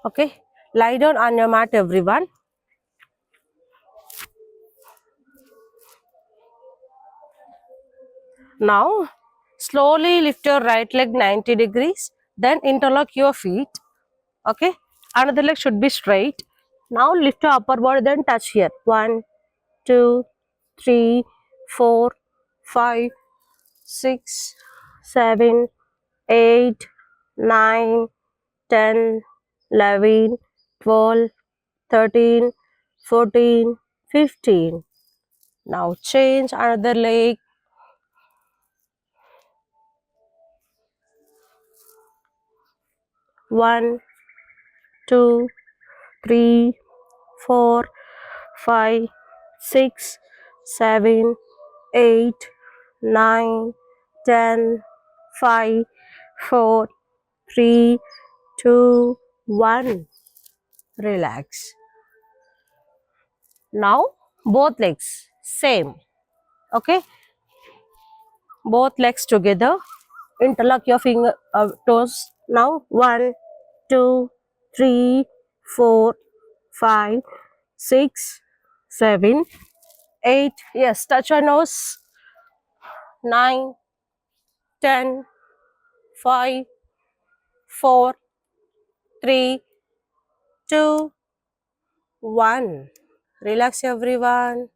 Okay, lie down on your mat, everyone. Now, slowly lift your right leg 90 degrees, then interlock your feet. Okay, another leg should be straight. Now, lift your upper body, then touch here. 1, 2, 3, 4, 5, 6, 7, 8, 9, 10, 11, 12, 13, 14, 15. Now change another leg. 1, 2, 3, 4, 5, 6, 7, 8, 9, 10, 5, 4, 3, 2, 1. Relax. Now both legs same. Okay, both legs together. Interlock your toes. Now 1, 2, 3, 4, 5, 6, 7, 8. Yes, touch your nose. 9, 10, 5, 4, 3, 2, 1. Relax, everyone.